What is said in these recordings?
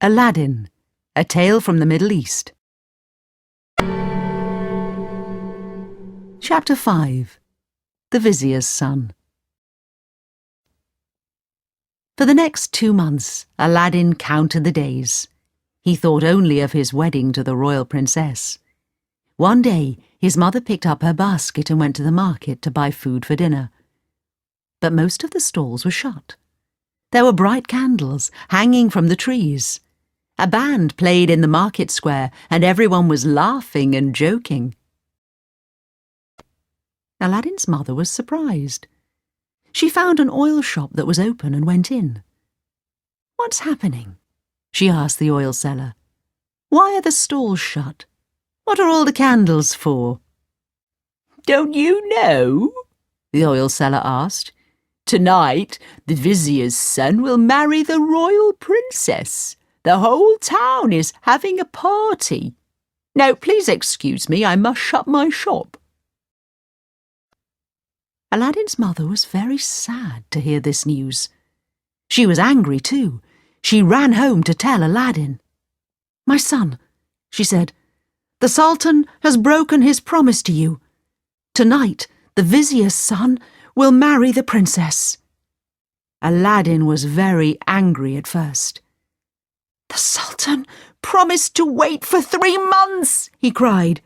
Aladdin, A Tale from the Middle East. Chapter 5. The Vizier's Son. For the next 2 months, Aladdin counted the days. He thought only of his wedding to the royal princess. One day, his mother picked up her basket and went to the market to buy food for dinner. But most of the stalls were shut. There were bright candles hanging from the trees. A band played in the market square, and everyone was laughing and joking. Aladdin's mother was surprised. She found an oil shop that was open and went in. "What's happening?" she asked the oil seller. "Why are the stalls shut? What are all the candles for?" "Don't you know?" the oil seller asked. "Tonight, the vizier's son will marry the royal princess. The whole town is having a party. Now, please excuse me, I must shut my shop." Aladdin's mother was very sad to hear this news. She was angry too. She ran home to tell Aladdin. "My son," she said, "the Sultan has broken his promise to you. Tonight, the vizier's son will marry the princess." Aladdin was very angry at first. "The Sultan promised to wait for 3 months," he cried.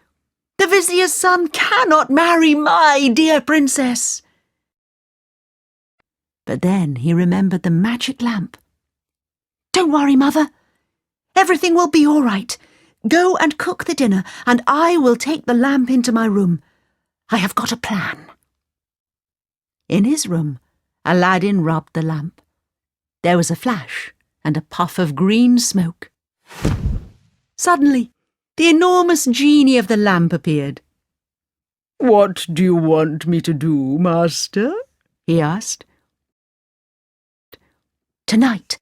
"The vizier's son cannot marry my dear princess." But then he remembered the magic lamp. "Don't worry, Mother. Everything will be all right. Go and cook the dinner, and I will take the lamp into my room. I have got a plan." In his room, Aladdin rubbed the lamp. There was a flash and a puff of green smoke. Suddenly, the enormous genie of the lamp appeared. "What do you want me to do, master?" he asked. "Tonight,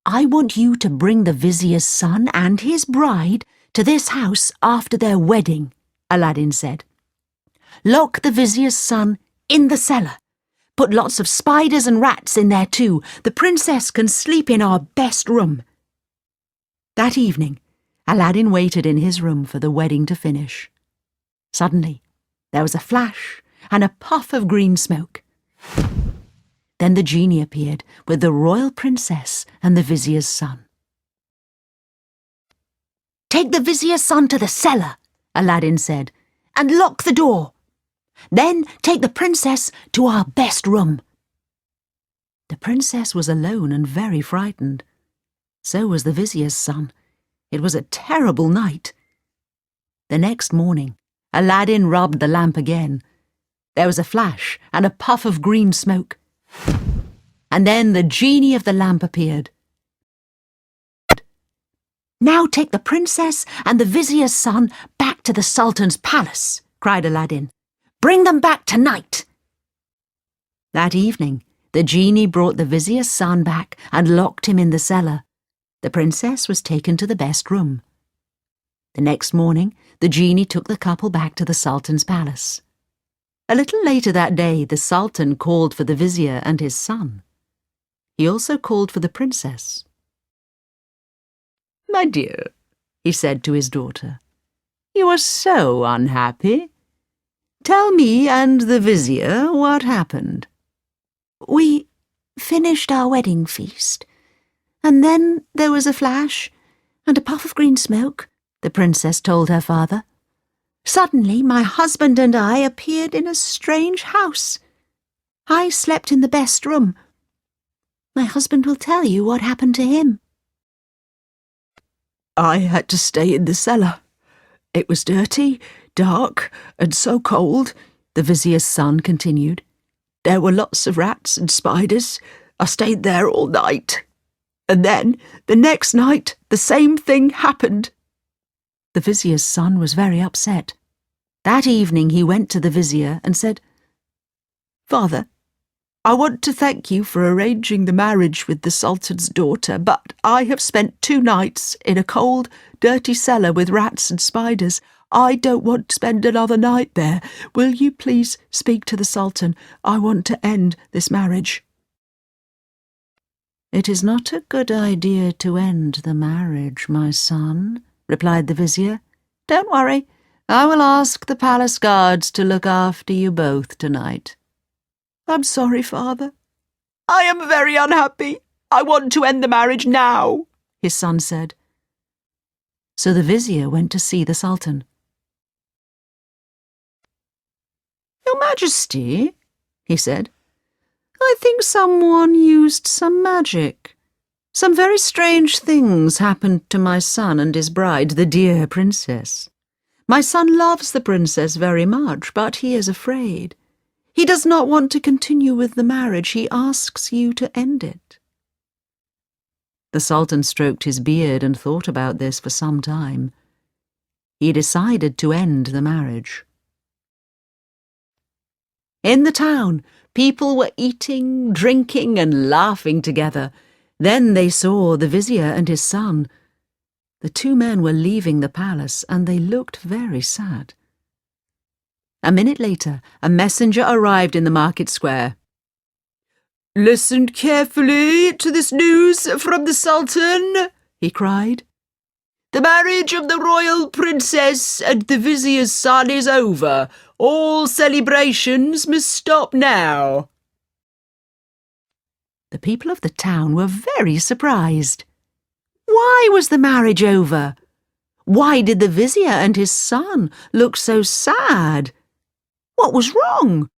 I want you to bring the vizier's son and his bride to this house after their wedding," Aladdin said. "Lock the vizier's son in the cellar. Put lots of spiders and rats in there too. The princess can sleep in our best room." That evening, Aladdin waited in his room for the wedding to finish. Suddenly, there was a flash and a puff of green smoke. Then the genie appeared with the royal princess and the vizier's son. "Take the vizier's son to the cellar," Aladdin said, "and lock the door. Then take the princess to our best room." The princess was alone and very frightened. So was the vizier's son. It was a terrible night. The next morning, Aladdin rubbed the lamp again. There was a flash and a puff of green smoke. And then the genie of the lamp appeared. "Now take the princess and the vizier's son back to the Sultan's palace," cried Aladdin. "Bring them back tonight." That evening, the genie brought the vizier's son back and locked him in the cellar. The princess was taken to the best room. The next morning, the genie took the couple back to the Sultan's palace. A little later that day, the Sultan called for the vizier and his son. He also called for the princess. "My dear," he said to his daughter, "you are so unhappy. Tell me and the vizier what happened." "We finished our wedding feast, and then there was a flash and a puff of green smoke," the princess told her father. "Suddenly my husband and I appeared in a strange house. I slept in the best room. My husband will tell you what happened to him." "I had to stay in the cellar. It was dirty, dark, and so cold," the vizier's son continued. "There were lots of rats and spiders. I stayed there all night. And then, the next night, the same thing happened." The vizier's son was very upset. That evening he went to the vizier and said, "Father, I want to thank you for arranging the marriage with the Sultan's daughter, but I have spent 2 nights in a cold, dirty cellar with rats and spiders. I don't want to spend another night there. Will you please speak to the Sultan? I want to end this marriage." "It is not a good idea to end the marriage, my son," replied the vizier. "Don't worry. I will ask the palace guards to look after you both tonight." "I'm sorry, father. I am very unhappy. I want to end the marriage now," his son said. So the vizier went to see the Sultan. "Your Majesty," he said, "I think someone used some magic. Some very strange things happened to my son and his bride, the dear princess. My son loves the princess very much, but he is afraid. He does not want to continue with the marriage. He asks you to end it." The Sultan stroked his beard and thought about this for some time. He decided to end the marriage. In the town, people were eating, drinking, and laughing together. Then they saw the vizier and his son. The two men were leaving the palace, and they looked very sad. A minute later, a messenger arrived in the market square. "Listen carefully to this news from the Sultan," he cried. "The marriage of the royal princess and the vizier's son is over. All celebrations must stop now." The people of the town were very surprised. Why was the marriage over? Why did the vizier and his son look so sad? What was wrong?